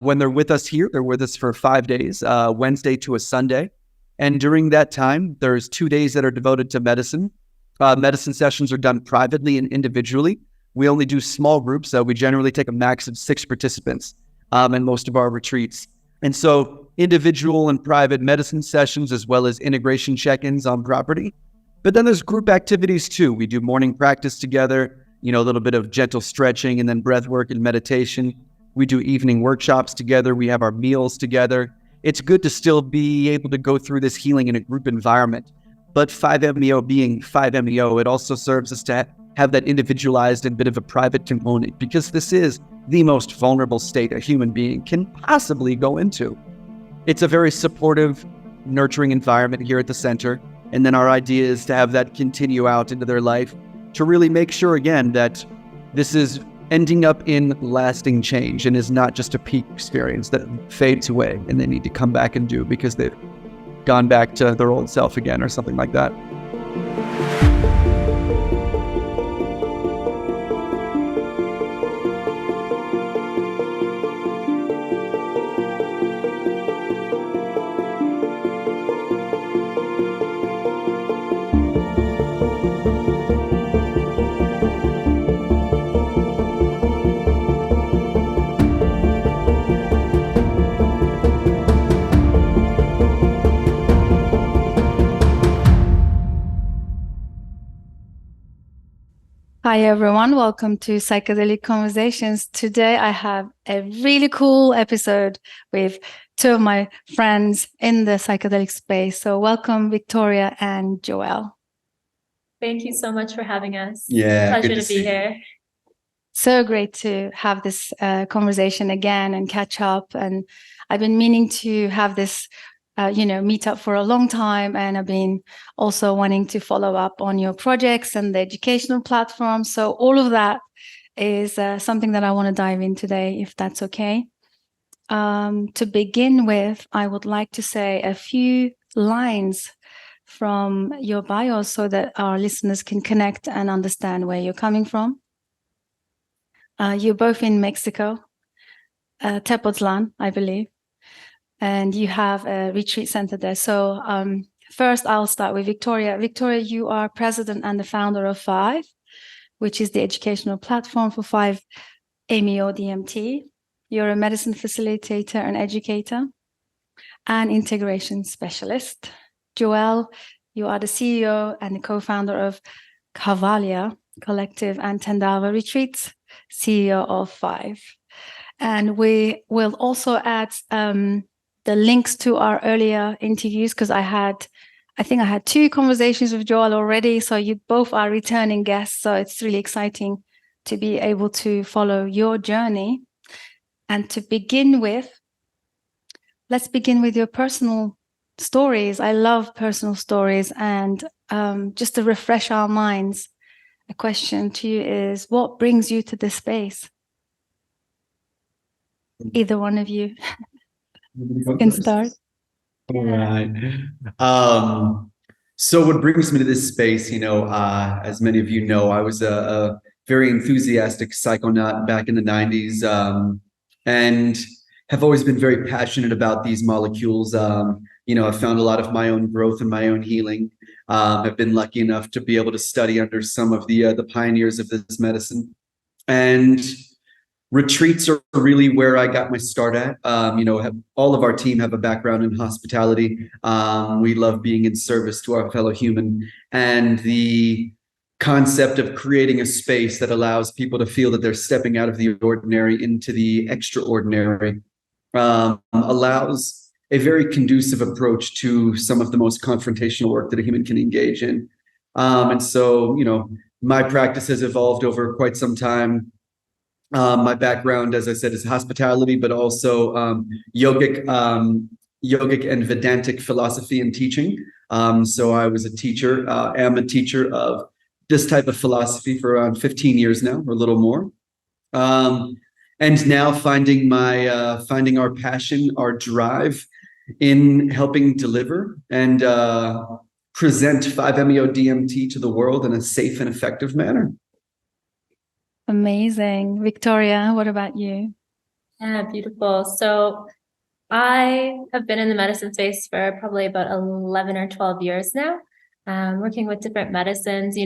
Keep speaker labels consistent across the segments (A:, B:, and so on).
A: When they're with us here, they're with us for 5 days, Wednesday to a Sunday. And during that time, there's 2 days that are devoted to medicine. Medicine sessions are done privately and individually. We only do small groups. We generally take a max of 6 participants in most of our retreats. And so individual and private medicine sessions, as well as integration check-ins on property. But then there's group activities too. We do morning practice together, a little bit of gentle stretching and then breath work and meditation. We do evening workshops together. We have our meals together. It's good to still be able to go through this healing in a group environment. But 5-MeO being 5-MeO, it also serves us to have that individualized and bit of a private component, because this is the most vulnerable state a human being can possibly go into. It's a very supportive, nurturing environment here at the center. And then our idea is to have that continue out into their life to really make sure, again, that this is ending up in lasting change and is not just a peak experience that fades away and they need to come back and do because they've gone back to their old self again or something like that.
B: Hi everyone, welcome to Psychedelic Conversations. Today I have a really cool episode with 2 of my friends in the psychedelic space. So welcome Victoria and Joël.
C: Thank you so much for having us.
A: Yeah,
C: pleasure to be here.
B: So great to have this conversation again and catch up. And I've been meaning to have this meet up for a long time, and I've been also wanting to follow up on your projects and the educational platform. So all of that is something that I want to dive in today, if that's okay. To begin with, I would like to say a few lines from your bios so that our listeners can connect and understand where you're coming from. You're both in Mexico, Tepoztlan, I believe. And you have a retreat center there. So first, I'll start with Victoria. Victoria, you are president and the founder of Five, which is the educational platform for 5-MeO DMT. You're a medicine facilitator and educator and integration specialist. Joël, you are the CEO and the co-founder of Cavalia Collective and Tandava Retreats, CEO of Five. And we will also add the links to our earlier interviews, because I think I had 2 conversations with Joël already. So you both are returning guests. So it's really exciting to be able to follow your journey. And to begin with, let's begin with your personal stories. I love personal stories. And just to refresh our minds, a question to you is, what brings you to this space? Either one of you can start.
A: All right. So what brings me to this space, as many of you know, I was a very enthusiastic psychonaut back in the 90s, and have always been very passionate about these molecules. I've found a lot of my own growth and my own healing. I've been lucky enough to be able to study under some of the pioneers of this medicine. And retreats are really where I got my start at. All of our team have a background in hospitality. We love being in service to our fellow human. And the concept of creating a space that allows people to feel that they're stepping out of the ordinary into the extraordinary allows a very conducive approach to some of the most confrontational work that a human can engage in. And so, my practice has evolved over quite some time. My background, as I said, is hospitality, but also yogic and Vedantic philosophy and teaching. So I was a teacher, am a teacher of this type of philosophy for around 15 years now, or a little more. And now finding our passion, our drive in helping deliver and present 5-MeO DMT to the world in a safe and effective manner.
B: Amazing. Victoria, what about you?
C: Yeah, beautiful. So I have been in the medicine space for probably about 11 or 12 years now, working with different medicines.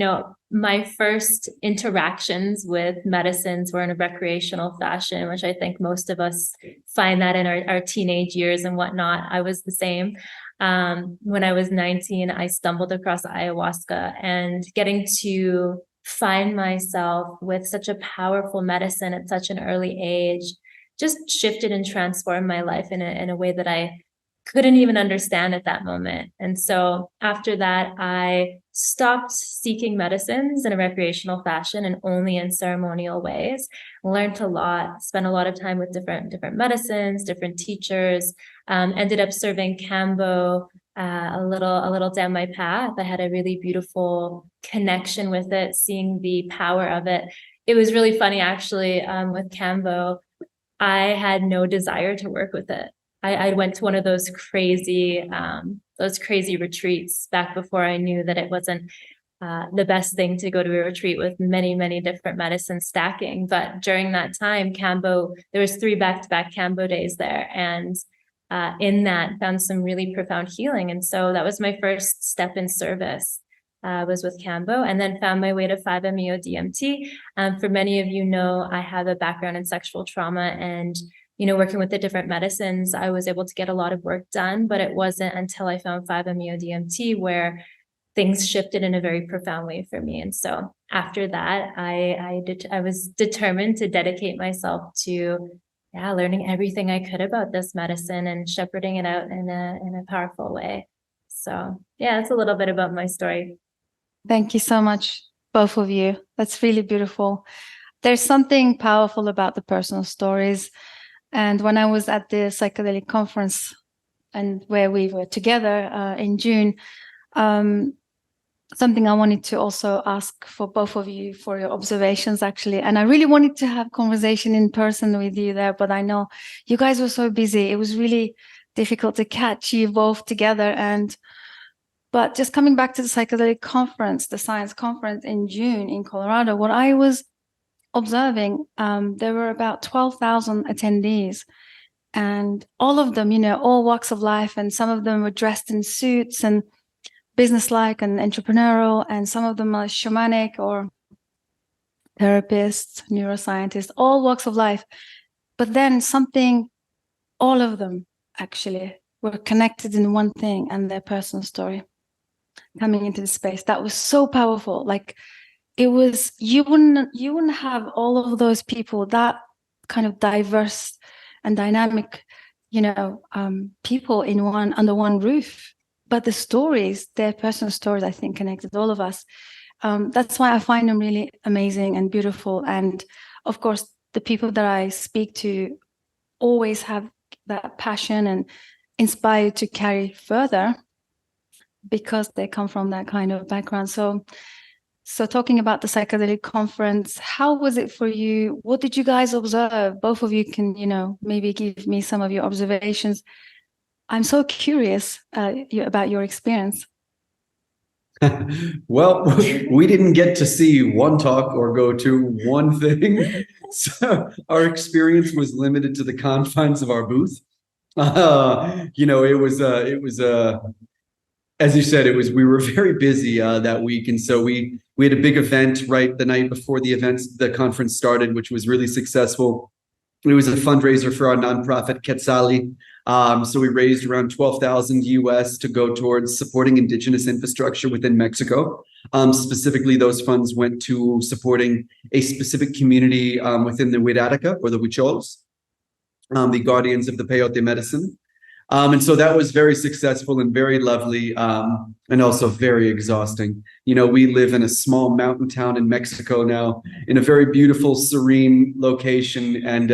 C: My first interactions with medicines were in a recreational fashion, which I think most of us find that in our teenage years and whatnot. I was the same. When I was 19, I stumbled across ayahuasca, and getting to find myself with such a powerful medicine at such an early age just shifted and transformed my life in a way that I couldn't even understand at that moment. And so after that, I stopped seeking medicines in a recreational fashion and only in ceremonial ways. Learned a lot, spent a lot of time with different medicines, different teachers, ended up serving Kambo a little down my path. I had a really beautiful connection with it, seeing the power of it. It was really funny, actually, with Kambo. I had no desire to work with it. I went to one of those crazy retreats back before I knew that it wasn't the best thing to go to a retreat with many different medicines stacking. But during that time, Kambo, there was 3 back-to-back Kambo days there, and in that found some really profound healing. And so that was my first step in service. Was with Kambo, and then found my way to 5-MeO DMT. For many of you know, I have a background in sexual trauma, and working with the different medicines, I was able to get a lot of work done, but it wasn't until I found 5-MeO DMT where things shifted in a very profound way for me. And so after that, I was determined to dedicate myself to learning everything I could about this medicine and shepherding it out in a powerful way. So that's a little bit about my story.
B: Thank you so much, both of you. That's really beautiful. There's something powerful about the personal stories. And when I was at the psychedelic conference and where we were together in June, something I wanted to also ask for both of you for your observations, actually. And I really wanted to have conversation in person with you there, but I know you guys were so busy. It was really difficult to catch you both together. But just coming back to the psychedelic conference, the science conference in June in Colorado, what I was observing, there were about 12,000 attendees, and all of them, all walks of life, and some of them were dressed in suits and businesslike and entrepreneurial, and some of them are shamanic or therapists, neuroscientists, all walks of life. But then all of them actually were connected in one thing, and their personal story coming into the space. That was so powerful. Like, it was, you wouldn't have all of those people, that kind of diverse and dynamic, people under one roof. But the stories, their personal stories, I think connected all of us. That's why I find them really amazing and beautiful. And of course, the people that I speak to always have that passion and inspired to carry further because they come from that kind of background. So talking about the psychedelic conference, how was it for you? What did you guys observe? Both of you can, maybe give me some of your observations. I'm so curious about your experience.
A: Well, we didn't get to see one talk or go to one thing. So our experience was limited to the confines of our booth. It was as you said, we were very busy that week. And so we had a big event right the night before the conference started, which was really successful. It was a fundraiser for our nonprofit Quetzali. So we raised around 12,000 US to go towards supporting indigenous infrastructure within Mexico. Specifically, those funds went to supporting a specific community within the Huiratica, or the Huichols, the guardians of the peyote medicine. And so that was very successful and very lovely, and also very exhausting. We live in a small mountain town in Mexico now, in a very beautiful, serene location. And,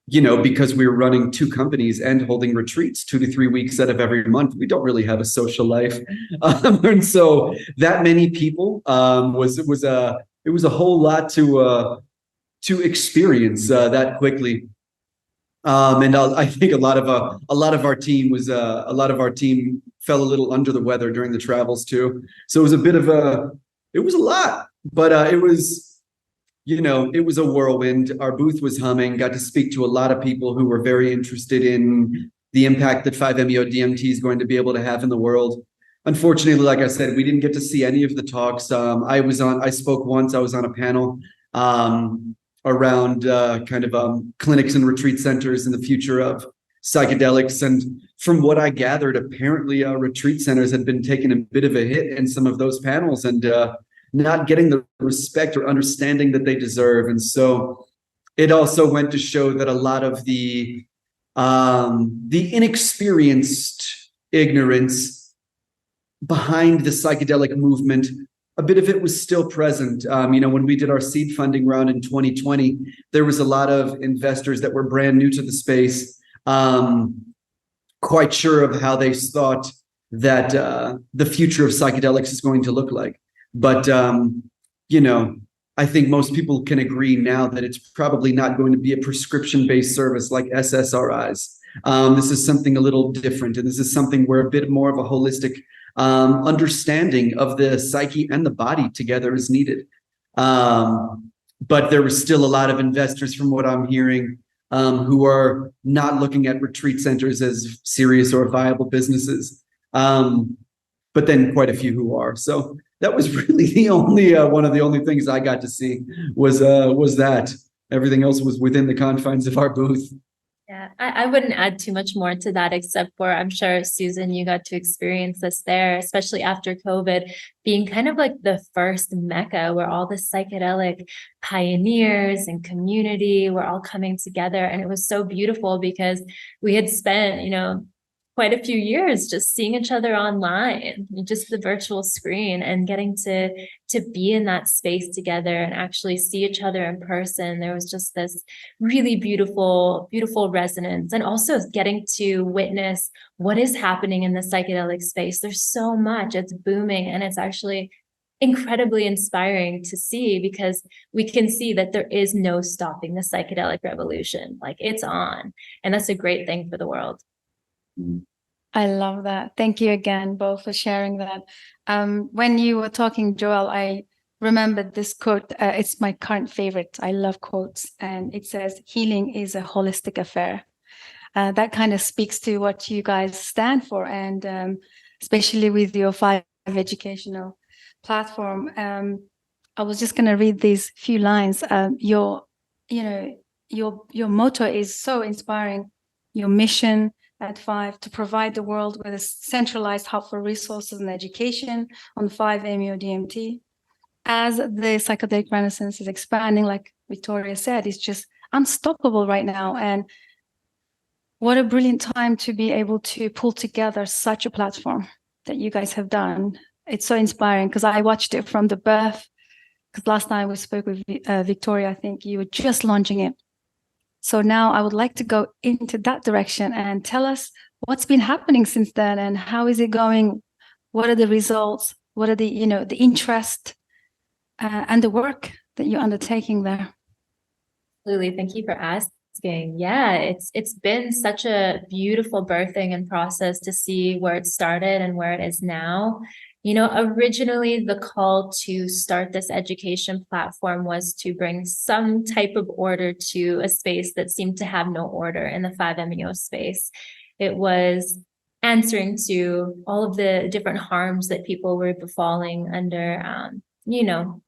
A: because we're running 2 companies and holding retreats 2 to 3 weeks out of every month, we don't really have a social life. And so that many people it was a whole lot to experience that quickly. And I think a lot of our team fell a little under the weather during the travels too. So it was a lot, but it was it was a whirlwind. Our booth was humming, got to speak to a lot of people who were very interested in the impact that 5-MeO DMT is going to be able to have in the world. Unfortunately, like I said, we didn't get to see any of the talks. I spoke once, I was on a panel around clinics and retreat centers and the future of psychedelics. And from what I gathered, apparently retreat centers had been taking a bit of a hit in some of those panels and not getting the respect or understanding that they deserve. And so it also went to show that a lot of the inexperienced ignorance behind the psychedelic movement, a bit of it was still present. When we did our seed funding round in 2020, there was a lot of investors that were brand new to the space, quite sure of how they thought that the future of psychedelics is going to look like. But, I think most people can agree now that it's probably not going to be a prescription-based service like SSRIs. This is something a little different, and this is something where a bit more of a holistic understanding of the psyche and the body together is needed. But there was still a lot of investors, from what I'm hearing, who are not looking at retreat centers as serious or viable businesses. But then quite a few who are. So that was really the only one of the only things I got to see was that. Everything else was within the confines of our booth.
C: Yeah, I wouldn't add too much more to that, except for I'm sure, Susan, you got to experience this there, especially after COVID, being kind of like the first mecca where all the psychedelic pioneers and community were all coming together. And it was so beautiful because we had spent, quite a few years just seeing each other online, just the virtual screen, and getting to be in that space together and actually see each other in person. There was just this really beautiful resonance, and also getting to witness what is happening in the psychedelic space. There's so much, it's booming, and it's actually incredibly inspiring to see, because we can see that there is no stopping the psychedelic revolution. Like, it's on, and that's a great thing for the world.
B: I love that. Thank you again, both, for sharing that. When you were talking, Joel, I remembered this quote. It's my current favorite. I love quotes. And it says, "Healing is a holistic affair." That kind of speaks to what you guys stand for. And especially with your 5 educational platform. I was just going to read these few lines. Your motto is so inspiring. Your mission at 5, to provide the world with a centralized hub for resources and education on 5-MeO DMT. As the psychedelic renaissance is expanding, like Victoria said, it's just unstoppable right now. And what a brilliant time to be able to pull together such a platform that you guys have done. It's so inspiring, because I watched it from the birth, because last time we spoke with Victoria, I think you were just launching it. So now I would like to go into that direction and tell us what's been happening since then, and how is it going? What are the results? What are the interest and the work that you're undertaking there?
C: Absolutely. Thank you for asking. Yeah, it's been such a beautiful birthing and process to see where it started and where it is now. Originally the call to start this education platform was to bring some type of order to a space that seemed to have no order in the 5-MeO space. It was answering to all of the different harms that people were befalling under,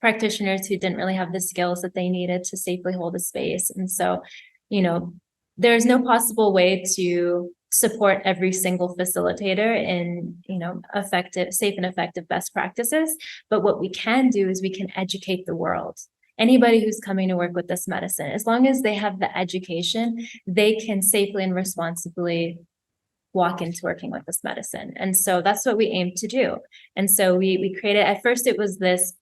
C: practitioners who didn't really have the skills that they needed to safely hold a space. And so, there's no possible way to support every single facilitator in, safe and effective best practices. But what we can do is we can educate the world. Anybody who's coming to work with this medicine, as long as they have the education, they can safely and responsibly walk into working with this medicine. And so that's what we aim to do. And so we created, at first it was this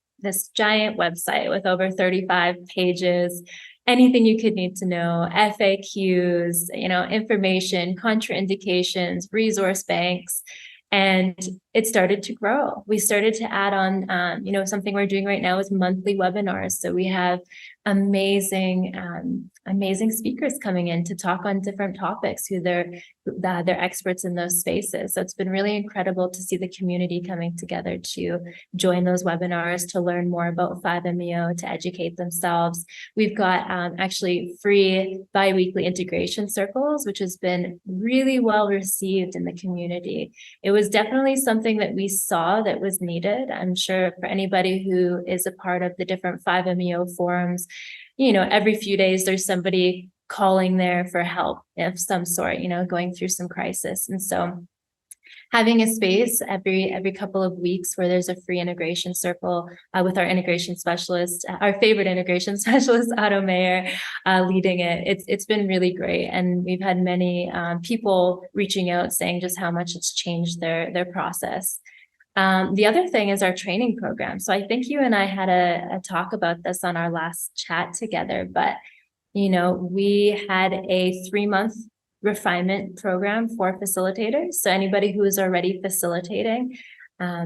C: giant website with over 35 pages, anything you could need to know, FAQs, information, contraindications, resource banks. And it started to grow. We started to add on, something we're doing right now is monthly webinars. So we have amazing speakers coming in to talk on different topics who they're experts in those spaces. So it's been really incredible to see the community coming together to join those webinars, to learn more about 5-MeO, to educate themselves. We've got actually free bi-weekly integration circles, which has been really well received in the community. It was definitely something that we saw that was needed. I'm sure for anybody who is a part of the different 5-MeO forums, every few days there's somebody calling there for help of some sort, going through some crisis. And so having a space every couple of weeks where there's a free integration circle with our integration specialist, our favorite integration specialist, Otto Mayer, leading it. It's been really great. And we've had many people reaching out saying just how much it's changed their process. The other thing is our training program. So I think you and I had a talk about this on our last chat together, but we had a 3-month refinement program for facilitators. So anybody who is already facilitating,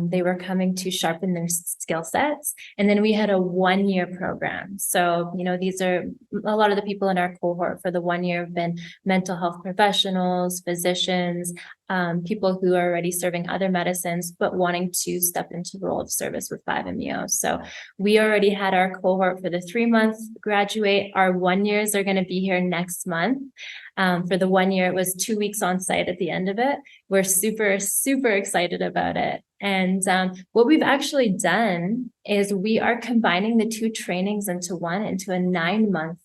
C: they were coming to sharpen their skill sets. And then we had a 1-year program. So, these are a lot of the people in our cohort for the 1 year have been mental health professionals, physicians, people who are already serving other medicines, but wanting to step into the role of service with 5-MeO. So we already had our cohort for the 3-month graduate. Our 1 years are going to be here next month. For the 1 year, it was 2 weeks on site at the end of it. We're super, super excited about it. And what we've actually done is we are combining the 2 trainings into a 9-month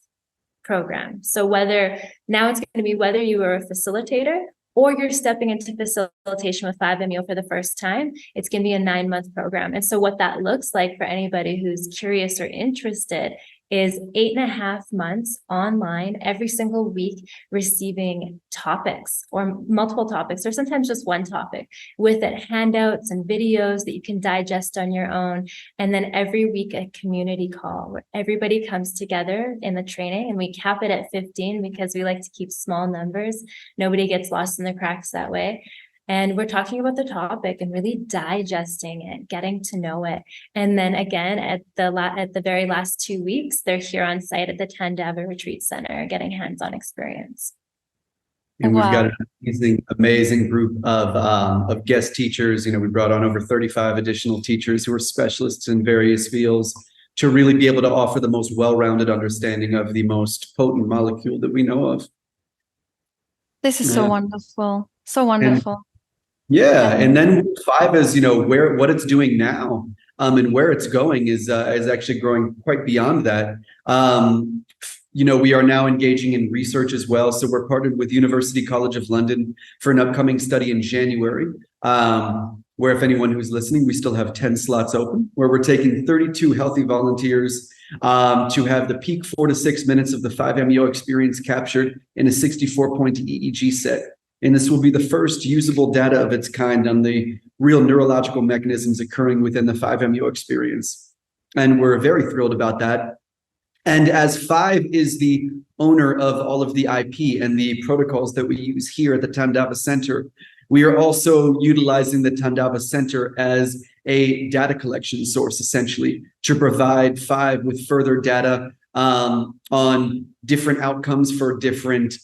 C: program. So whether you are a facilitator or you're stepping into facilitation with 5-MeO for the first time, it's going to be a 9-month program. And so what that looks like for anybody who's curious or interested is 8.5 months online every single week, receiving topics or multiple topics, or sometimes just one topic, with it handouts and videos that you can digest on your own. And then every week a community call where everybody comes together in the training, and we cap it at 15 because we like to keep small numbers. Nobody gets lost in the cracks that way. And we're talking about the topic and really digesting it, getting to know it. And then again, at the very last 2 weeks, they're here on site at the Tandava Retreat Center, getting hands-on experience.
A: And we've got an amazing group of guest teachers. We brought on over 35 additional teachers who are specialists in various fields to really be able to offer the most well-rounded understanding of the most potent molecule that we know of.
B: This is so wonderful. So wonderful.
A: And then 5 is, what it's doing now, and where it's going is actually growing quite beyond that. We are now engaging in research as well. So we're partnered with University College of London for an upcoming study in January, where if anyone who's listening, we still have 10 slots open, where we're taking 32 healthy volunteers to have the peak 4 to 6 minutes of the 5-MeO experience captured in a 64-point EEG set. And this will be the first usable data of its kind on the real neurological mechanisms occurring within the 5-MeO experience. And we're very thrilled about that. And as 5 is the owner of all of the IP and the protocols that we use here at the Tandava Center, we are also utilizing the Tandava Center as a data collection source, essentially, to provide 5 with further data on different outcomes for different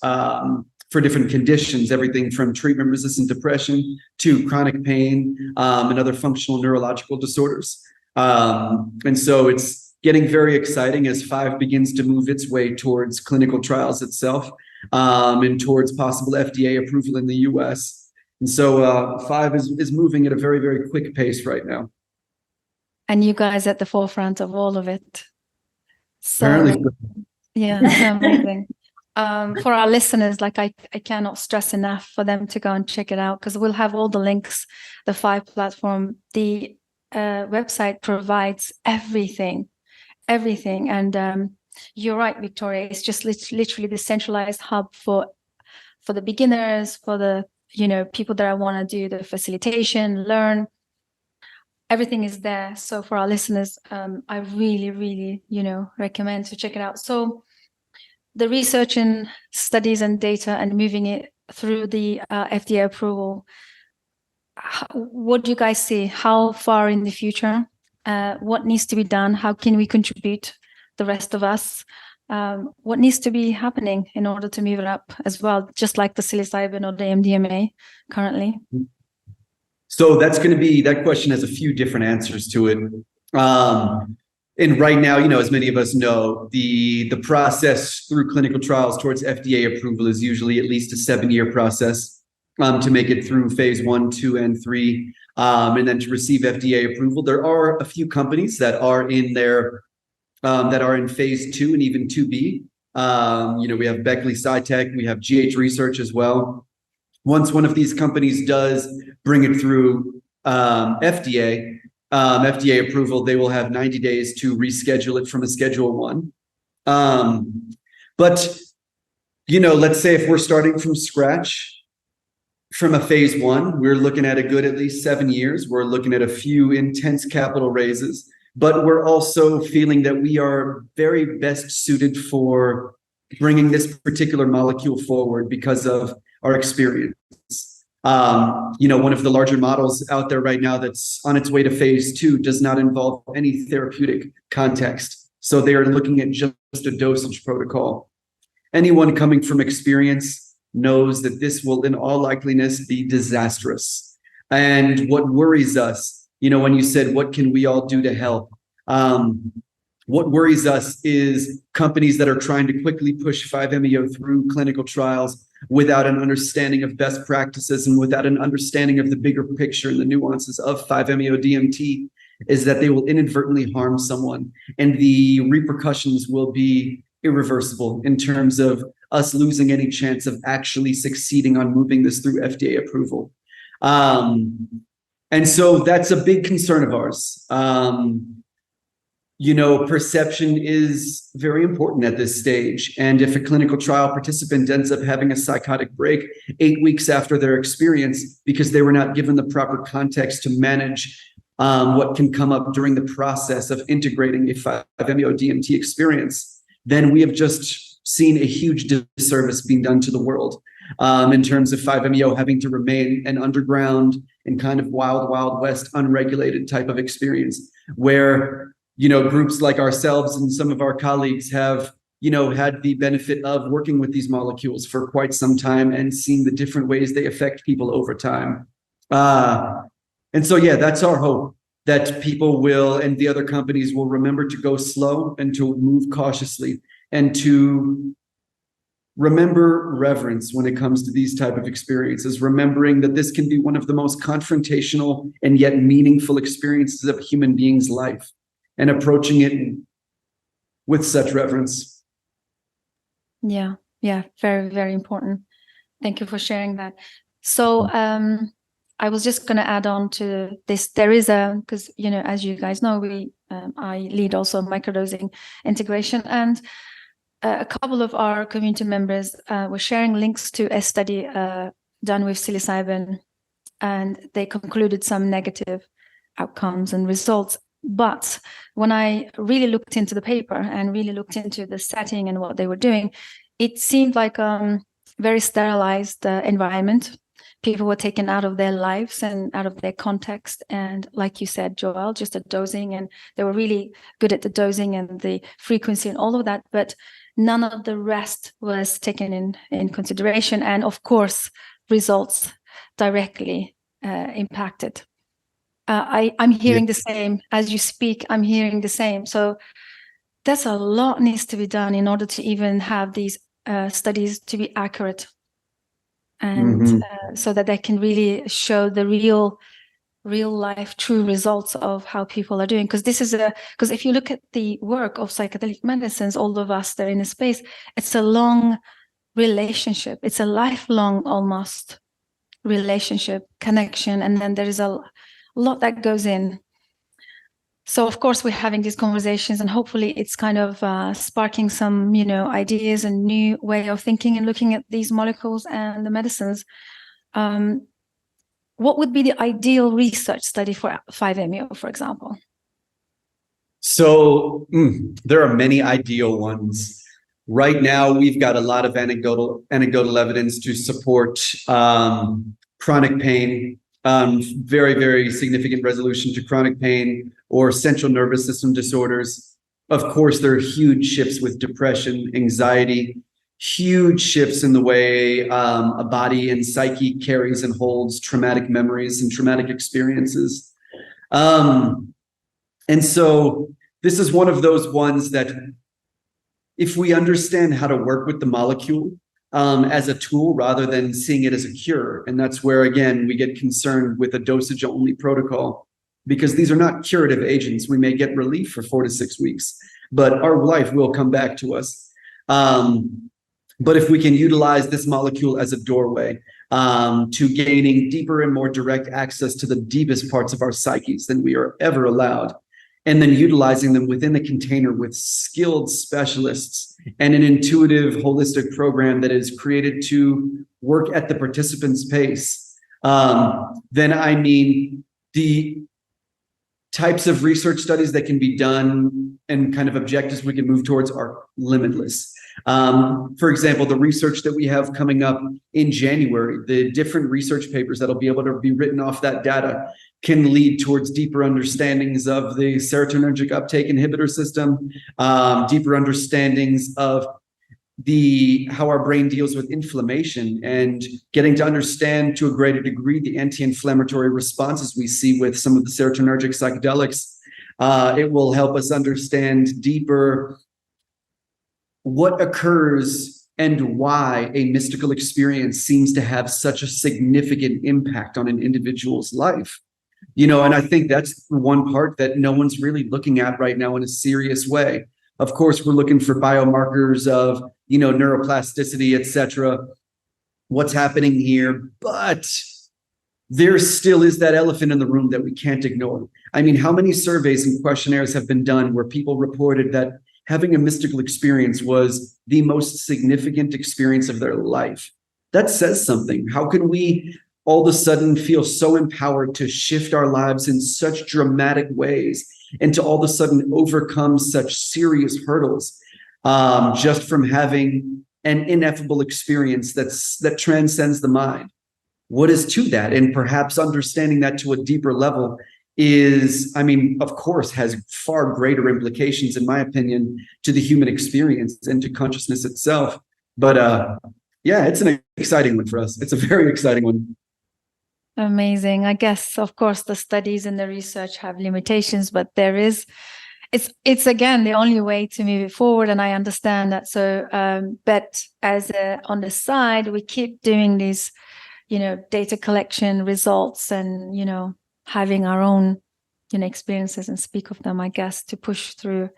A: conditions, everything from treatment-resistant depression to chronic pain and other functional neurological disorders. And so it's getting very exciting as 5 begins to move its way towards clinical trials itself and towards possible FDA approval in the US. And so 5 is moving at a very, very quick pace right now.
B: And you guys at the forefront of all of it. So,
A: apparently.
B: Yeah, so amazing. For our listeners, I cannot stress enough for them to go and check it out, because we'll have all the links, the 5 platform, the website provides everything. And you're right, Victoria, it's just literally the centralized hub for the beginners, for the people that want to do the facilitation, learn. Everything is there. So for our listeners, I really, really, recommend to check it out. So the research and studies and data and moving it through the FDA approval, what do you guys see? How far in the future? What needs to be done? How can we contribute the rest of us, what needs to be happening in order to move it up as well, just like the psilocybin or the MDMA currently?
A: So that question has a few different answers to it. And right now, as many of us know, the process through clinical trials towards FDA approval is usually at least a 7-year process to make it through phase 1, 2, and 3, and then to receive FDA approval. There are a few companies that are in phase 2 and even 2B. We have Beckley Scitech, we have GH Research as well. Once one of these companies does bring it through FDA approval, they will have 90 days to reschedule it from a Schedule 1. But, let's say if we're starting from scratch from a phase 1, we're looking at a good at least 7 years. We're looking at a few intense capital raises, but we're also feeling that we are very best suited for bringing this particular molecule forward because of our experience. One of the larger models out there right now that's on its way to phase 2 does not involve any therapeutic context. So they are looking at just a dosage protocol. Anyone coming from experience knows that this will in all likeliness be disastrous. And what worries us, when you said, what can we all do to help? What worries us is companies that are trying to quickly push 5-MeO through clinical trials without an understanding of best practices and without an understanding of the bigger picture and the nuances of 5-MeO DMT, is that they will inadvertently harm someone. And the repercussions will be irreversible in terms of us losing any chance of actually succeeding on moving this through FDA approval. And so that's a big concern of ours. Perception is very important at this stage. And if a clinical trial participant ends up having a psychotic break 8 weeks after their experience because they were not given the proper context to manage what can come up during the process of integrating a 5-MeO DMT experience, then we have just seen a huge disservice being done to the world in terms of 5-MeO having to remain an underground and kind of wild, wild west, unregulated type of experience where groups like ourselves and some of our colleagues have, had the benefit of working with these molecules for quite some time and seeing the different ways they affect people over time. And so, that's our hope, that people will, and the other companies will remember to go slow and to move cautiously and to remember reverence when it comes to these type of experiences, remembering that this can be one of the most confrontational and yet meaningful experiences of a human being's life, and approaching it with such reverence.
B: Yeah, very, very important. Thank you for sharing that. So I was just going to add on to this. There is because, as you guys know, I lead also microdosing integration, and a couple of our community members were sharing links to a study done with psilocybin, and they concluded some negative outcomes and results. But when I really looked into the paper and really looked into the setting and what they were doing, it seemed like a very sterilized environment. People were taken out of their lives and out of their context. And like you said, Joël, just a dosing, and they were really good at the dosing and the frequency and all of that. But none of the rest was taken in consideration. And of course, results directly impacted. I'm hearing the same as you speak. I'm hearing the same. So that's a lot needs to be done in order to even have these studies to be accurate, and so that they can really show the real life true results of how people are doing. Because because if you look at the work of psychedelic medicines, all of us that are in the space, it's a long relationship. It's a lifelong almost relationship connection, and then there is a lot that goes in. So of course we're having these conversations, and hopefully it's kind of sparking some ideas and new way of thinking and looking at these molecules and the medicines. What would be the ideal research study for 5-MeO, for example?
A: So there are many ideal ones. Right now we've got a lot of anecdotal evidence to support chronic pain, very, very significant resolution to chronic pain or central nervous system disorders. Of course, there are huge shifts with depression, anxiety, huge shifts in the way a body and psyche carries and holds traumatic memories and traumatic experiences. And so this is one of those ones that if we understand how to work with the molecule as a tool rather than seeing it as a cure, and that's where, again, we get concerned with a dosage-only protocol, because these are not curative agents. We may get relief for 4 to 6 weeks, but our life will come back to us. But if we can utilize this molecule as a doorway to gaining deeper and more direct access to the deepest parts of our psyches than we are ever allowed, and then utilizing them within a container with skilled specialists and an intuitive, holistic program that is created to work at the participant's pace, then I mean, the types of research studies that can be done and kind of objectives we can move towards are limitless. For example, the research that we have coming up in January, the different research papers that'll be able to be written off that data can lead towards deeper understandings of the serotonergic uptake inhibitor system, deeper understandings of how our brain deals with inflammation, and getting to understand to a greater degree the anti-inflammatory responses we see with some of the serotonergic psychedelics. It will help us understand deeper what occurs and why a mystical experience seems to have such a significant impact on an individual's life. And I think that's one part that no one's really looking at right now in a serious way. Of course, we're looking for biomarkers of, neuroplasticity, etc. What's happening here? But there still is that elephant in the room that we can't ignore. I mean, how many surveys and questionnaires have been done where people reported that having a mystical experience was the most significant experience of their life? That says something. How can we all of a sudden feel so empowered to shift our lives in such dramatic ways and to all of a sudden overcome such serious hurdles just from having an ineffable experience that transcends the mind? What is to that? And perhaps understanding that to a deeper level is, of course, has far greater implications, in my opinion, to the human experience and to consciousness itself. But yeah, it's an exciting one for us. It's a very exciting one.
B: Amazing. I guess, of course, the studies and the research have limitations, but it's again the only way to move it forward, and I understand that. So, but on the side, we keep doing these, data collection results, and having our own, experiences and speak of them, I guess, to push through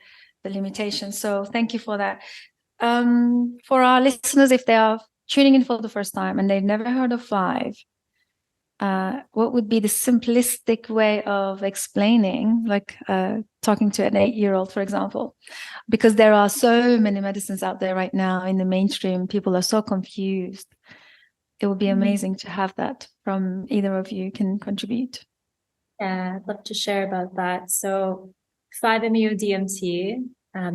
B: the limitations. So, thank you for that. For our listeners, if they are tuning in for the first time and they've never heard of Five, what would be the simplistic way of explaining, like talking to an 8-year-old, for example? Because there are so many medicines out there right now in the mainstream. People are so confused. It would be amazing to have that from either of you can contribute.
C: Yeah, I'd love to share about that. So 5-MeO DMT,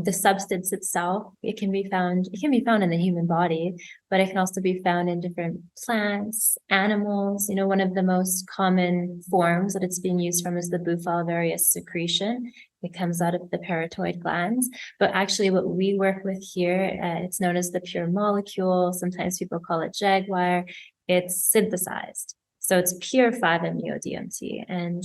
C: the substance itself, it can be found in the human body, but it can also be found in different plants, animals. One of the most common forms that it's being used from is the bufalvarious secretion. It comes out of the parotid glands. But actually what we work with here, it's known as the pure molecule. Sometimes people call it jaguar. It's synthesized. So it's pure 5-MeO DMT. And,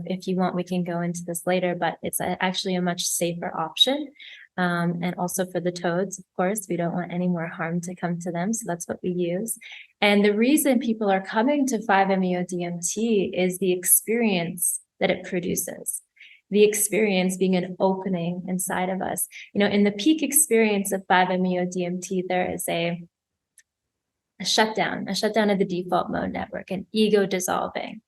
C: if you want, we can go into this later, but it's actually a much safer option. And also for the toads, of course, we don't want any more harm to come to them. So that's what we use. And the reason people are coming to 5-MeO DMT is the experience that it produces. The experience being an opening inside of us. In the peak experience of 5-MeO DMT, there is a shutdown of the default mode network, and ego dissolving.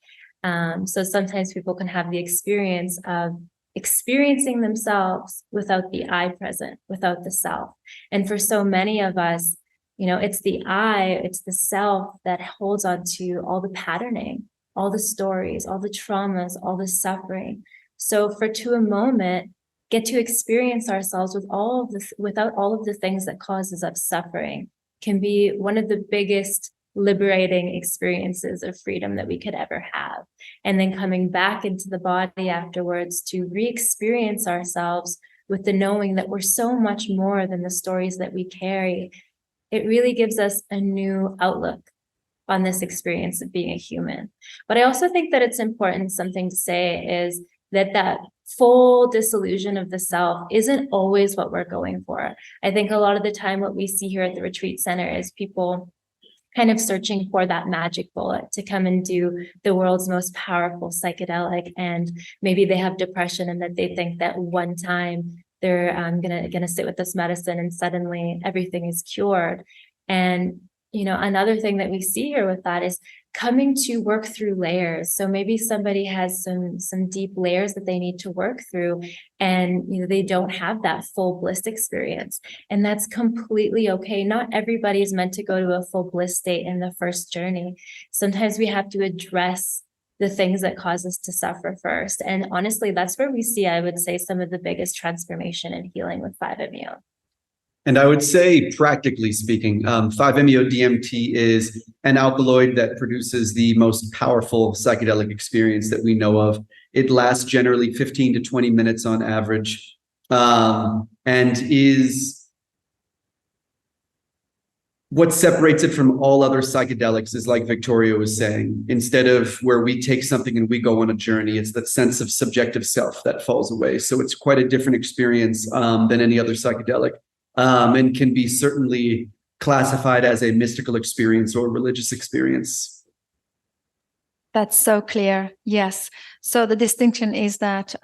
C: So sometimes people can have the experience of experiencing themselves without the I present, without the self. And for so many of us, it's the I, it's the self that holds on to all the patterning, all the stories, all the traumas, all the suffering. So to a moment, get to experience ourselves with all of this, without all of the things that causes us suffering, can be one of the biggest liberating experiences of freedom that we could ever have. And then coming back into the body afterwards to re-experience ourselves with the knowing that we're so much more than the stories that we carry, it really gives us a new outlook on this experience of being a human. But I also think that it's important, something to say is that full disillusion of the self isn't always what we're going for. I think a lot of the time what we see here at the retreat center is people kind of searching for that magic bullet to come and do the world's most powerful psychedelic. And maybe they have depression and that they think that one time they're gonna sit with this medicine and suddenly everything is cured. And another thing that we see here with that is coming to work through layers. So maybe somebody has some deep layers that they need to work through, and they don't have that full bliss experience, and that's completely okay. Not everybody is meant to go to a full bliss state in the first journey. Sometimes we have to address the things that cause us to suffer first, and honestly, that's where we see, I would say, some of the biggest transformation and healing with 5-MeO.
A: And I would say, practically speaking, 5-MeO DMT is an alkaloid that produces the most powerful psychedelic experience that we know of. It lasts generally 15 to 20 minutes on average, and is what separates it from all other psychedelics is, like Victoria was saying, instead of where we take something and we go on a journey, it's that sense of subjective self that falls away. So it's quite a different experience than any other psychedelic. And can be certainly classified as a mystical experience or religious experience.
B: That's so clear. Yes. So the distinction is that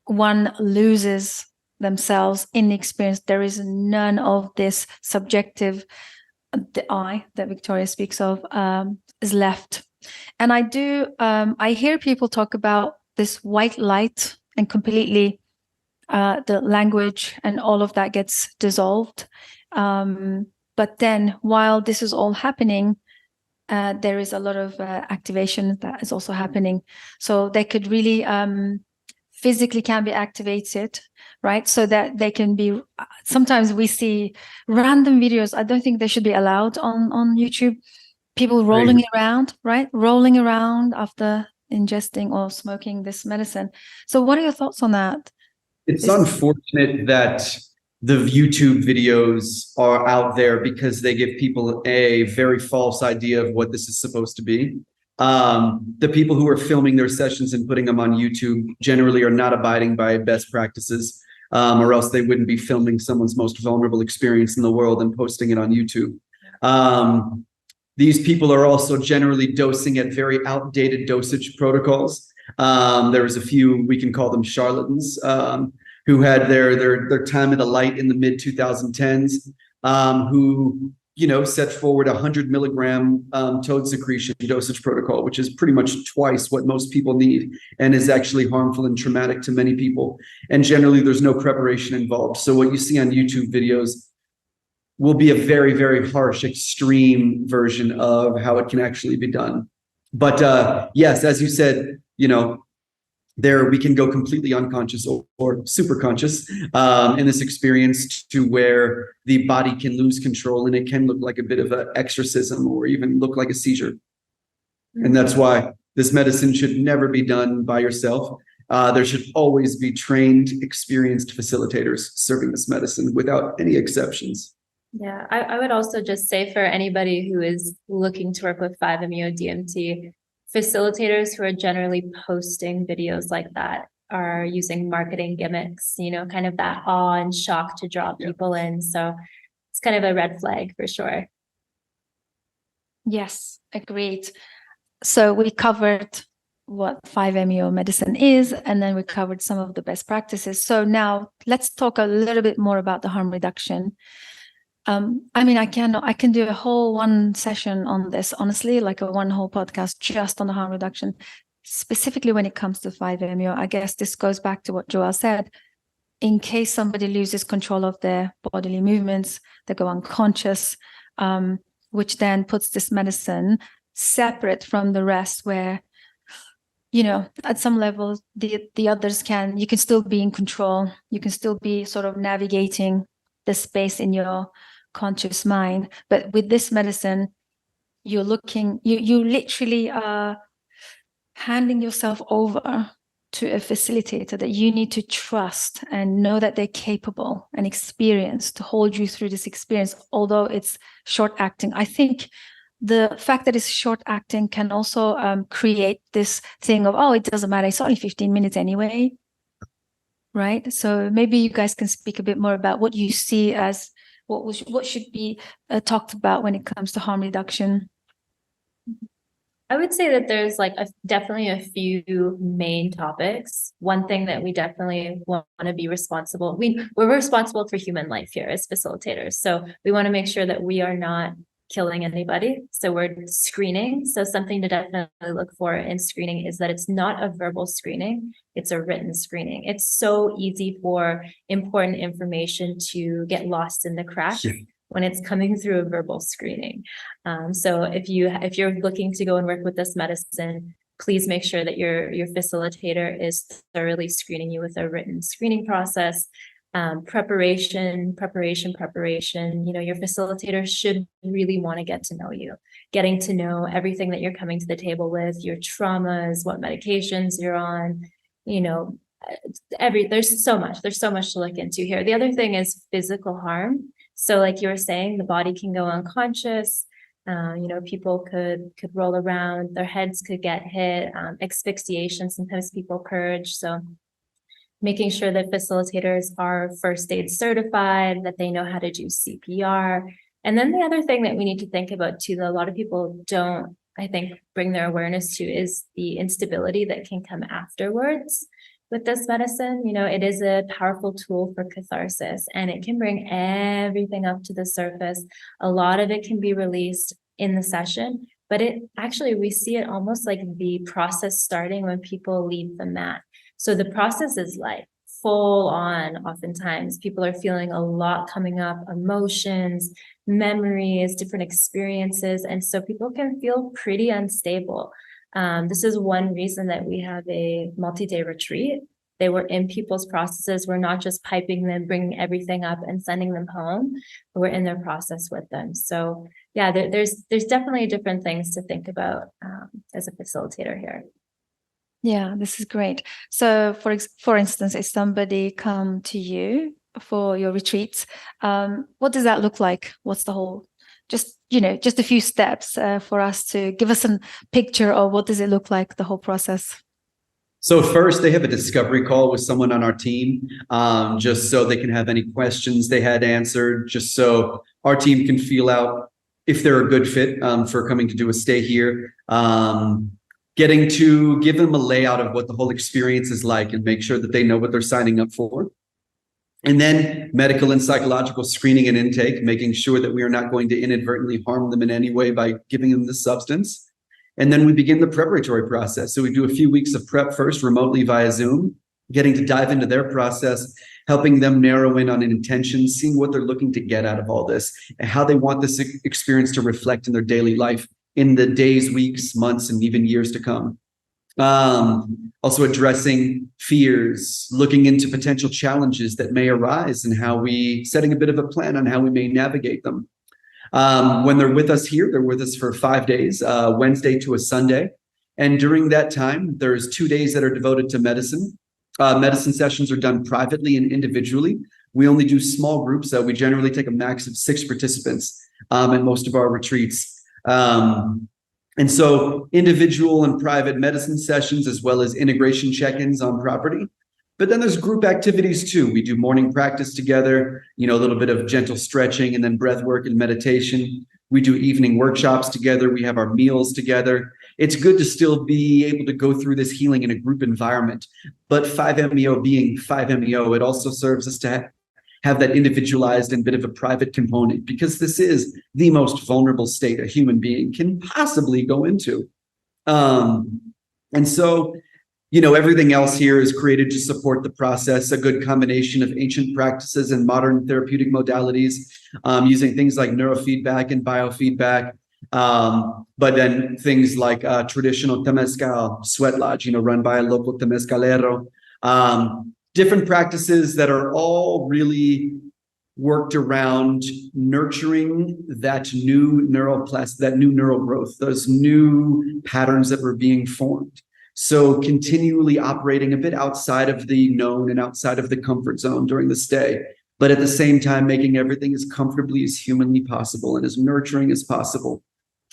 B: one loses themselves in the experience. There is none of this subjective, the I that Victoria speaks of is left. And I hear people talk about this white light and completely the language and all of that gets dissolved. But then while this is all happening, there is a lot of activation that is also happening. So they could really physically can be activated, right? So that they can be, sometimes we see random videos. I don't think they should be allowed on YouTube. People rolling around, right? Rolling around after ingesting or smoking this medicine. So what are your thoughts on that?
A: It's unfortunate that the YouTube videos are out there because they give people a very false idea of what this is supposed to be. The people who are filming their sessions and putting them on YouTube generally are not abiding by best practices, or else they wouldn't be filming someone's most vulnerable experience in the world and posting it on YouTube. These people are also generally dosing at very outdated dosage protocols. There was a few, we can call them charlatans, who had their time of the light in the mid 2010s, who set forward 100 milligram toad secretion dosage protocol, which is pretty much twice what most people need, and is actually harmful and traumatic to many people. And generally, there's no preparation involved. So what you see on YouTube videos will be a very, very harsh, extreme version of how it can actually be done. But yes, as you said, there we can go completely unconscious or super conscious in this experience, to where the body can lose control, and it can look like a bit of an exorcism or even look like a seizure. And that's why this medicine should never be done by yourself. There should always be trained, experienced facilitators serving this medicine without any exceptions.
C: Yeah, I would also just say, for anybody who is looking to work with 5-MeO DMT, facilitators who are generally posting videos like that are using marketing gimmicks, kind of that awe and shock to draw people in. So it's kind of a red flag for sure.
B: Yes, agreed. So we covered what 5-MeO medicine is, and then we covered some of the best practices. So now let's talk a little bit more about the harm reduction. I can do a whole one session on this, honestly, like a one whole podcast just on the harm reduction, specifically when it comes to 5-MeO. I guess this goes back to what Joël said. In case somebody loses control of their bodily movements, they go unconscious, which then puts this medicine separate from the rest, where, at some level, the others you can still be in control. You can still be sort of navigating the space in your conscious mind. But with this medicine, you literally are handing yourself over to a facilitator that you need to trust and know that they're capable and experienced to hold you through this experience, although it's short acting. I think the fact that it's short acting can also create this thing of, oh, it doesn't matter, it's only 15 minutes anyway, right? So maybe you guys can speak a bit more about what you see as what should be talked about when it comes to harm reduction.
C: I would say that there's like definitely a few main topics. One thing that we definitely want to be responsible. We're responsible for human life here as facilitators. So we want to make sure that we are not killing anybody. So we're screening. So something to definitely look for in screening is that it's not a verbal screening, it's a written screening. It's so easy for important information to get lost in the cracks when it's coming through a verbal screening. So if you're looking to go and work with this medicine, please make sure that your facilitator is thoroughly screening you with a written screening process. Preparation. Your facilitator should really want to get to know you, getting to know everything that you're coming to the table with, your traumas, what medications you're on, there's so much to look into here. The other thing is physical harm. So like you were saying, the body can go unconscious. People could roll around, their heads could get hit, asphyxiation, sometimes people purge. So making sure that facilitators are first aid certified, that they know how to do CPR. And then the other thing that we need to think about too, that a lot of people don't, I think, bring their awareness to is the instability that can come afterwards with this medicine. It is a powerful tool for catharsis, and it can bring everything up to the surface. A lot of it can be released in the session, but we see it almost like the process starting when people leave the mat. So the process is like full on. Oftentimes people are feeling a lot coming up, emotions, memories, different experiences. And so people can feel pretty unstable. This is one reason that we have a multi-day retreat. They were in people's processes. We're not just piping them, bringing everything up and sending them home. We're in their process with them. So yeah, there's definitely different things to think about as a facilitator here.
B: Yeah, this is great. So for instance, if somebody come to you for your retreats, what does that look like? What's the whole, just a few steps for us to give us a picture of what does it look like, the whole process?
A: So first, they have a discovery call with someone on our team, just so they can have any questions they had answered, just so our team can feel out if they're a good fit for coming to do a stay here. Getting to give them a layout of what the whole experience is like and make sure that they know what they're signing up for. And then medical and psychological screening and intake, making sure that we are not going to inadvertently harm them in any way by giving them the substance. And then we begin the preparatory process. So we do a few weeks of prep first remotely via Zoom, getting to dive into their process, helping them narrow in on an intention, seeing what they're looking to get out of all this and how they want this experience to reflect in their daily life in the days, weeks, months, and even years to come. Also addressing fears, looking into potential challenges that may arise and setting a bit of a plan on how we may navigate them. When they're with us here, they're with us for 5 days, Wednesday to a Sunday. And during that time, there's 2 days that are devoted to medicine. Medicine sessions are done privately and individually. We only do small groups. We generally take a max of 6 participants at most of our retreats. And so individual and private medicine sessions, as well as integration check-ins on property. But then there's group activities too. We do morning practice together, a little bit of gentle stretching and then breath work and meditation. We do evening workshops together. We have our meals together. It's good to still be able to go through this healing in a group environment. But 5-MeO being 5-MeO, it also serves us to have that individualized and bit of a private component, because this is the most vulnerable state a human being can possibly go into. And so, everything else here is created to support the process, a good combination of ancient practices and modern therapeutic modalities, using things like neurofeedback and biofeedback, but then things like traditional temescal, sweat lodge, run by a local temescalero, different practices that are all really worked around nurturing that new neural growth, those new patterns that were being formed. So continually operating a bit outside of the known and outside of the comfort zone during the stay, but at the same time, making everything as comfortably as humanly possible and as nurturing as possible.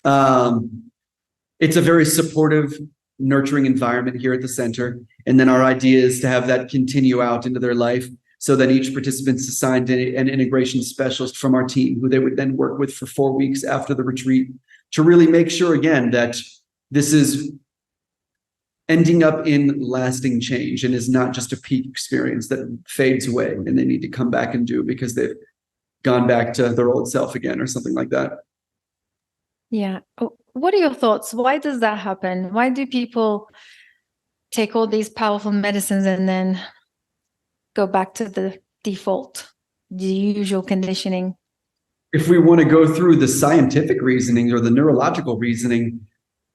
A: It's a very supportive, nurturing environment here at the center. And then our idea is to have that continue out into their life. So that each participant's assigned an integration specialist from our team, who they would then work with for 4 weeks after the retreat, to really make sure, again, that this is ending up in lasting change and is not just a peak experience that fades away and they need to come back and do because they've gone back to their old self again or something like that.
B: Yeah. What are your thoughts? Why does that happen? Why do people take all these powerful medicines and then go back to the default, the usual conditioning?
A: If we want to go through the scientific reasoning or the neurological reasoning,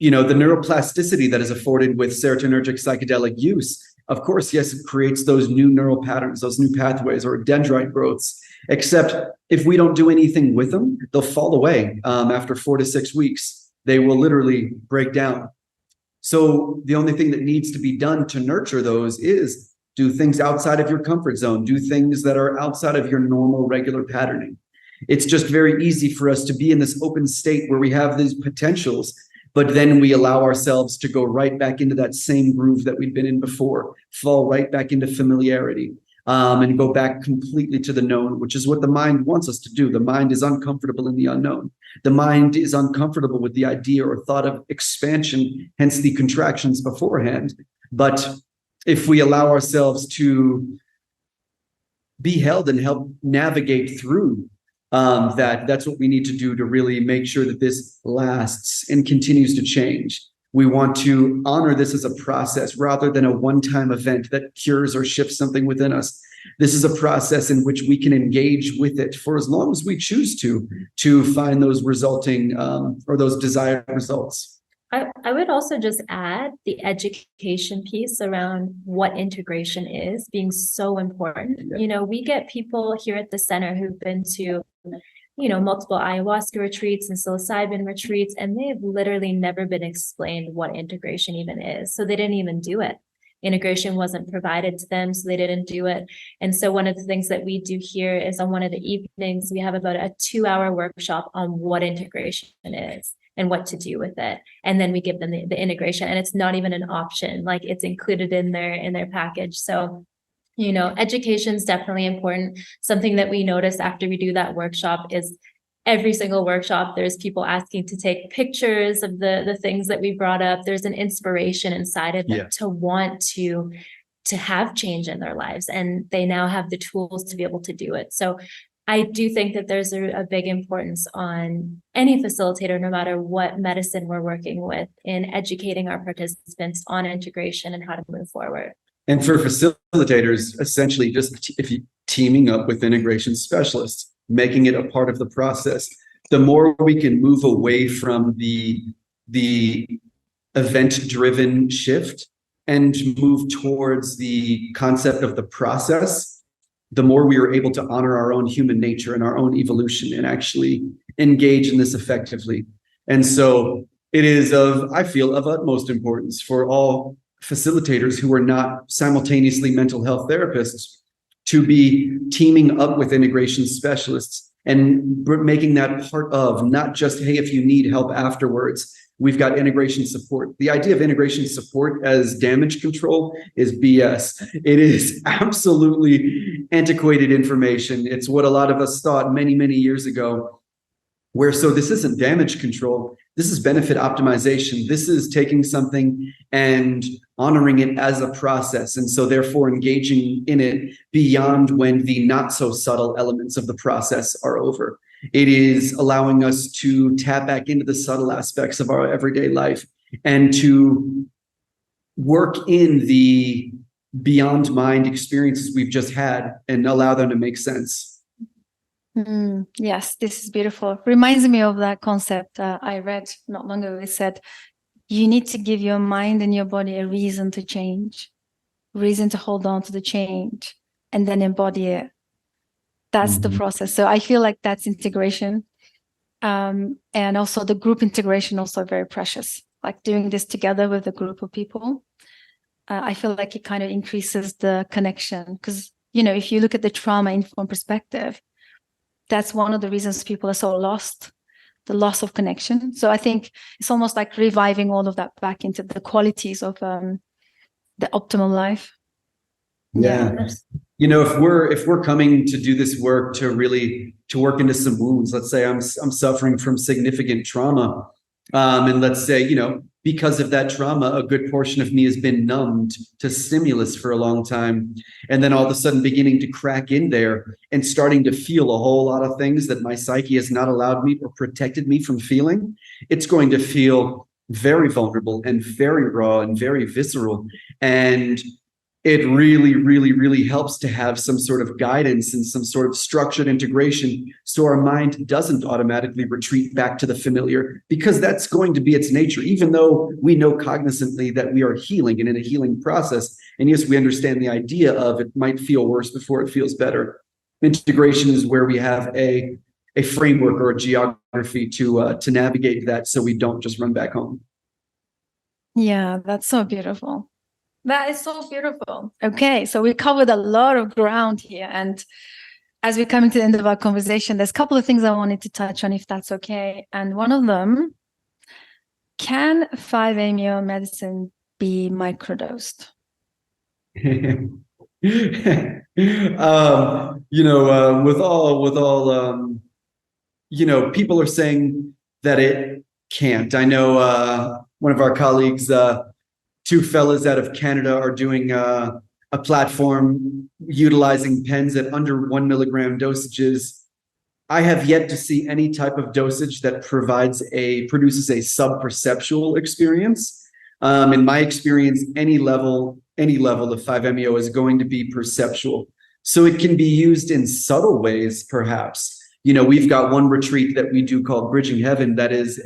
A: the neuroplasticity that is afforded with serotonergic psychedelic use, of course, yes, it creates those new neural patterns, those new pathways or dendrite growths. Except if we don't do anything with them, they'll fall away after 4 to 6 weeks. They will literally break down. So the only thing that needs to be done to nurture those is do things outside of your comfort zone, do things that are outside of your normal, regular patterning. It's just very easy for us to be in this open state where we have these potentials, but then we allow ourselves to go right back into that same groove that we've been in before, fall right back into familiarity, and go back completely to the known, which is what the mind wants us to do. The mind is uncomfortable in the unknown. The mind is uncomfortable with the idea or thought of expansion, hence the contractions beforehand. But if we allow ourselves to be held and help navigate through that's what we need to do to really make sure that this lasts and continues to change. We want to honor this as a process rather than a one-time event that cures or shifts something within us. This is a process in which we can engage with it for as long as we choose to find those resulting or those desired results.
C: I would also just add the education piece around what integration is being so important. Yeah. We get people here at the center who've been to, multiple ayahuasca retreats and psilocybin retreats, and they've literally never been explained what integration even is. So they didn't even do it. Integration wasn't provided to them, so they didn't do it. And so one of the things that we do here is on one of the evenings, we have about a 2-hour workshop on what integration is and what to do with it. And then we give them the integration, and it's not even an option, like it's included in their package. So, education is definitely important. Something that we notice after we do that workshop is every single workshop, there's people asking to take pictures of the things that we brought up. There's an inspiration inside of them to want to have change in their lives, and they now have the tools to be able to do it. So I do think that there's a big importance on any facilitator, no matter what medicine we're working with, in educating our participants on integration and how to move forward.
A: And for facilitators, essentially just teaming up with integration specialists, making it a part of the process. The more we can move away from the event-driven shift and move towards the concept of the process, the more we are able to honor our own human nature and our own evolution and actually engage in this effectively. And so it is I feel of utmost importance for all facilitators who are not simultaneously mental health therapists to be teaming up with integration specialists and making that part of not just, hey, if you need help afterwards, we've got integration support. The idea of integration support as damage control is BS. It is absolutely antiquated information. It's what a lot of us thought many, many years ago, so this isn't damage control. This is benefit optimization. This is taking something and honoring it as a process. And so therefore engaging in it beyond when the not so subtle elements of the process are over. It is allowing us to tap back into the subtle aspects of our everyday life and to work in the beyond mind experiences we've just had and allow them to make sense.
B: Yes, this is beautiful. Reminds me of that concept I read not long ago. It said, you need to give your mind and your body a reason to change, reason to hold on to the change, and then embody it. That's the process. So I feel like that's integration. And also the group integration, also very precious, like doing this together with a group of people. I feel like it kind of increases the connection. Because, if you look at the trauma-informed perspective, that's one of the reasons people are so lost, the loss of connection. So I think it's almost like reviving all of that back into the qualities of the optimal life.
A: Yeah. If we're coming to do this work to work into some wounds, let's say I'm suffering from significant trauma, and let's say, because of that trauma, a good portion of me has been numbed to stimulus for a long time, and then all of a sudden beginning to crack in there and starting to feel a whole lot of things that my psyche has not allowed me or protected me from feeling. It's going to feel very vulnerable and very raw and very visceral. And it really, really, really helps to have some sort of guidance and some sort of structured integration so our mind doesn't automatically retreat back to the familiar, because that's going to be its nature, even though we know cognizantly that we are healing and in a healing process. And yes, we understand the idea of it might feel worse before it feels better. Integration is where we have a framework or a geography to navigate that so we don't just run back home.
B: Yeah, that's so beautiful. That is so beautiful. Okay, so we covered a lot of ground here. And as we're coming to the end of our conversation, there's a couple of things I wanted to touch on, if that's okay. And one of them, can 5-MeO medicine be microdosed?
A: People are saying that it can't. I know one of our colleagues, two fellas out of Canada, are doing a platform utilizing pens at under 1 milligram dosages. I have yet to see any type of dosage that produces a sub-perceptual experience. In my experience, any level of 5-MeO is going to be perceptual. So it can be used in subtle ways, perhaps. We've got one retreat that we do called Bridging Heaven that is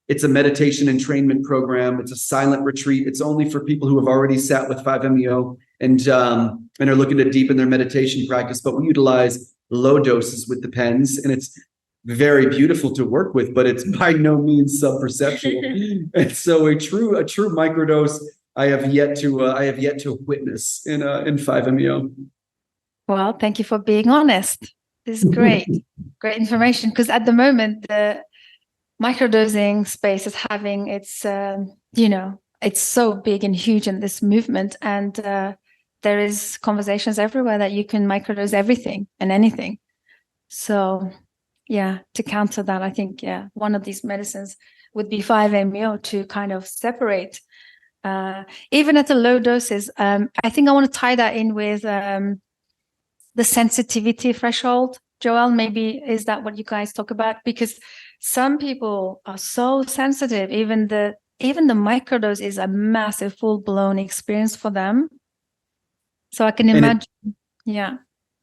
A: it's a meditation entrainment program. It's a silent retreat. It's only for people who have already sat with 5-MeO and are looking to deepen their meditation practice. But we utilize low doses with the pens, and it's very beautiful to work with, but it's by no means sub-perceptual. And so a true microdose, I have yet to witness in 5-MeO.
B: Well, thank you for being honest. This is great, great information. Because at the moment, the microdosing space is having its, it's so big and huge in this movement. And there is conversations everywhere that you can microdose everything and anything. So yeah, to counter that, I think, one of these medicines would be 5-MeO to kind of separate, even at the low doses. I think I want to tie that in with the sensitivity threshold. Joël, maybe is that what you guys talk about? Because some people are so sensitive, even the microdose is a massive full-blown experience for them. So I can imagine,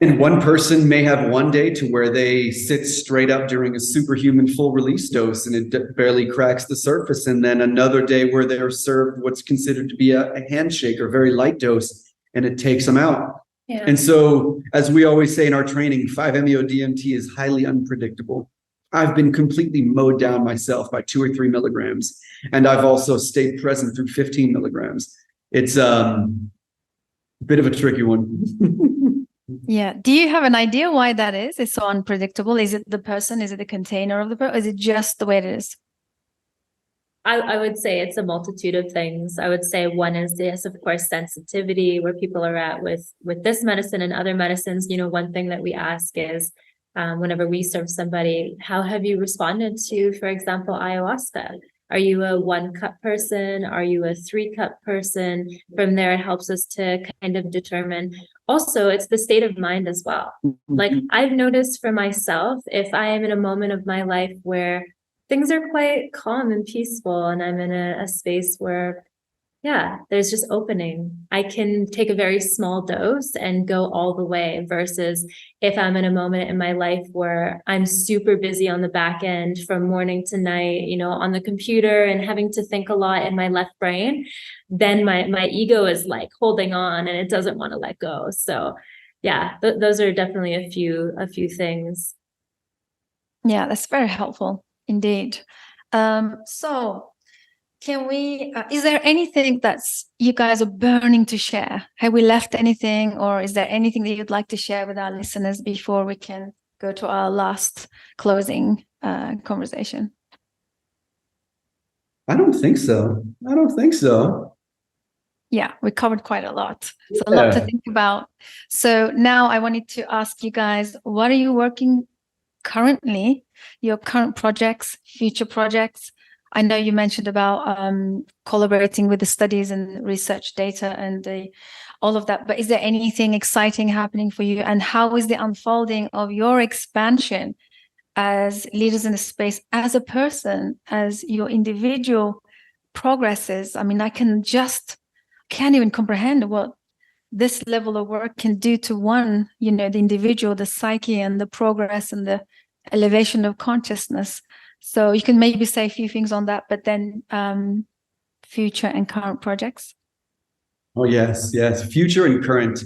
A: And one person may have one day to where they sit straight up during a superhuman full release dose and it barely cracks the surface. And then another day where they're served what's considered to be a handshake or very light dose, and it takes them out. Yeah. And so, as we always say in our training, 5-MeO DMT is highly unpredictable. I've been completely mowed down myself by 2 or 3 milligrams, and I've also stayed present through 15 milligrams. It's a bit of a tricky one.
B: Yeah. Do you have an idea why that is? It's so unpredictable. Is it the person? Is it the container of the person? Is it just the way it is?
C: I would say it's a multitude of things. I would say one is, yes, of course, sensitivity, where people are at with this medicine and other medicines. One thing that we ask is, whenever we serve somebody, how have you responded to, for example, ayahuasca? Are you a 1 cup person? Are you a 3 cup person? From there, it helps us to kind of determine. Also, it's the state of mind as well. Like I've noticed for myself, if I am in a moment of my life where things are quite calm and peaceful, and I'm in a space where, there's just opening, I can take a very small dose and go all the way, versus if I'm in a moment in my life where I'm super busy on the back end from morning to night, on the computer and having to think a lot in my left brain, then my ego is like holding on and it doesn't want to let go. So those are definitely a few things.
B: Yeah, that's very helpful indeed. So can we, is there anything that's you guys are burning to share? Have we left anything, or is there anything that you'd like to share with our listeners before we can go to our last closing conversation?
A: I don't think so.
B: Yeah, we covered quite a lot. So a lot to think about. So now I wanted to ask you guys, what are you working currently, your current projects, future projects? I know you mentioned about collaborating with the studies and research data and all of that, but is there anything exciting happening for you? And how is the unfolding of your expansion as leaders in the space, as a person, as your individual progresses? I mean, I can't even comprehend what this level of work can do to one, the individual, the psyche, and the progress and the elevation of consciousness. So you can maybe say a few things on that, but then future and current projects.
A: Oh, yes. Future and current.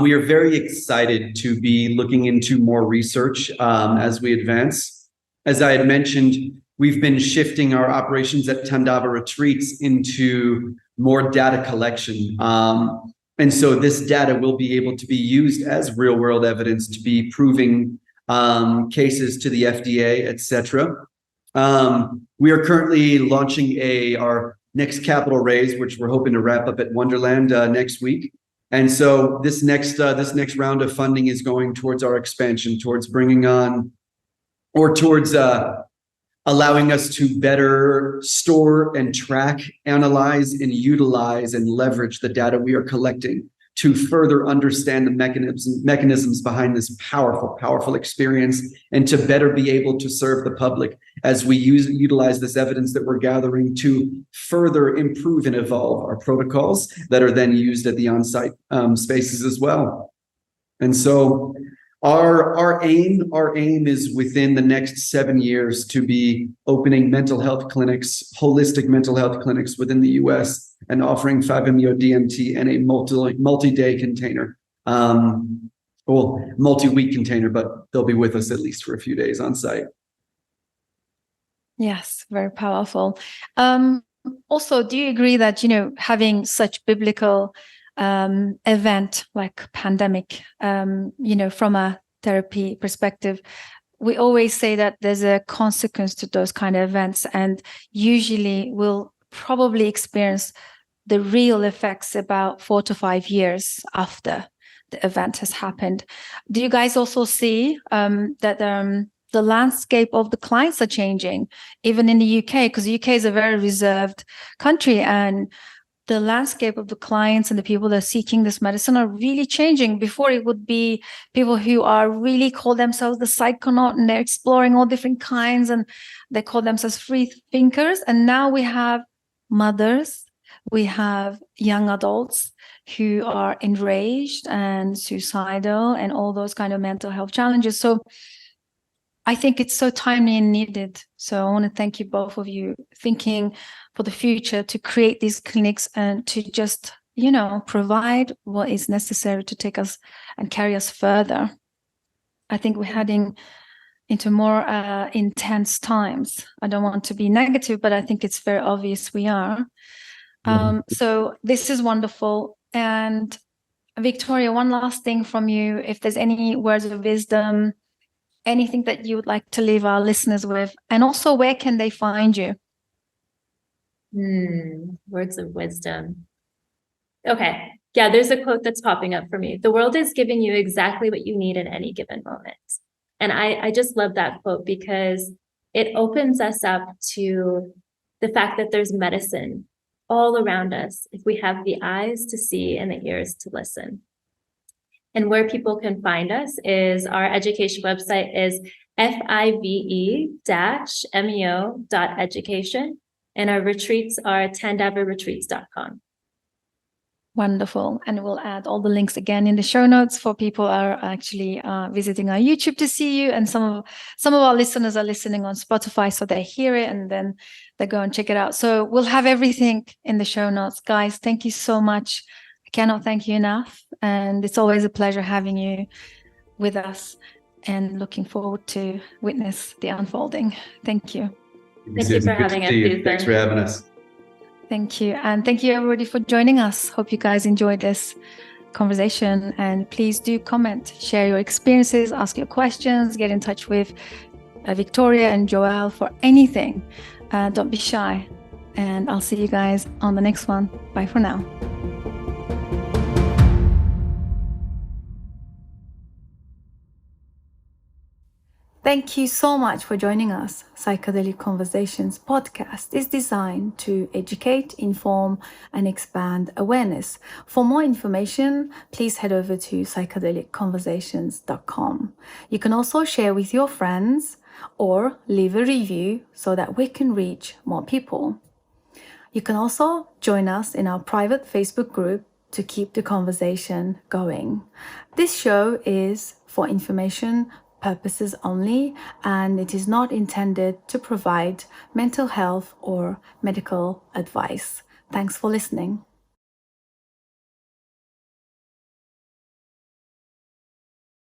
A: We are very excited to be looking into more research as we advance. As I had mentioned, we've been shifting our operations at Tandava Retreats into more data collection. And so this data will be able to be used as real world evidence to be proving cases to the FDA, etc. We are currently launching our next capital raise, which we're hoping to wrap up at Wonderland next week. And so this next round of funding is going towards our expansion, towards bringing on, or towards allowing us to better store and track, analyze, and utilize and leverage the data we are collecting to further understand the mechanisms behind this powerful experience, and to better be able to serve the public as we utilize this evidence that we're gathering to further improve and evolve our protocols that are then used at the on-site spaces as well. And so our aim is within the next 7 years to be opening mental health clinics, holistic mental health clinics within the US, and offering 5-MeO DMT in a multi-day container, multi-week container, but they'll be with us at least for a few days on site.
B: Yes, very powerful. Also, do you agree that, having such biblical event like pandemic, from a therapy perspective, we always say that there's a consequence to those kind of events, and usually we'll probably experience the real effects about 4 to 5 years after the event has happened. Do you guys also see that the landscape of the clients are changing, even in the UK? Because the UK is a very reserved country, and the landscape of the clients and the people that are seeking this medicine are really changing. Before, it would be people who are really call themselves the psychonaut, and they're exploring all different kinds, and they call themselves free thinkers. And now we have mothers, we have young adults who are enraged and suicidal and all those kind of mental health challenges. So I think it's so timely and needed. So I want to thank you, both of you, thinking for the future to create these clinics and to just, provide what is necessary to take us and carry us further. I think we're heading into more intense times. I don't want to be negative, but I think it's very obvious we are. So this is wonderful. And Victoria, one last thing from you. If there's any words of wisdom, anything that you would like to leave our listeners with, and also where can they find you?
C: Words of wisdom. Okay. Yeah, there's a quote that's popping up for me. The world is giving you exactly what you need in any given moment. And I just love that quote because it opens us up to the fact that there's medicine all around us if we have the eyes to see and the ears to listen. And where people can find us is our education website is five-meo.education. And our retreats are tandavaretreats.com.
B: Wonderful. And we'll add all the links again in the show notes for people who are actually visiting our YouTube to see you. And some of our listeners are listening on Spotify, so they hear it and then they go and check it out. So we'll have everything in the show notes. Guys, thank you so much. I cannot thank you enough. And it's always a pleasure having you with us and looking forward to witness the unfolding. Thank you.
C: Thank you for having us, Susan.
A: Thanks for having us.
B: Thank you. And thank you everybody for joining us. Hope you guys enjoyed this conversation, and please do comment, share your experiences, ask your questions, get in touch with Victoria and Joël for anything. Don't be shy, and I'll see you guys on the next one. Bye for now. Thank you so much for joining us. Psychedelic Conversations podcast is designed to educate, inform, and expand awareness. For more information, please head over to psychedelicconversations.com. You can also share with your friends or leave a review so that we can reach more people. You can also join us in our private Facebook group to keep the conversation going. This show is for information purposes only, and it is not intended to provide mental health or medical advice. Thanks for listening.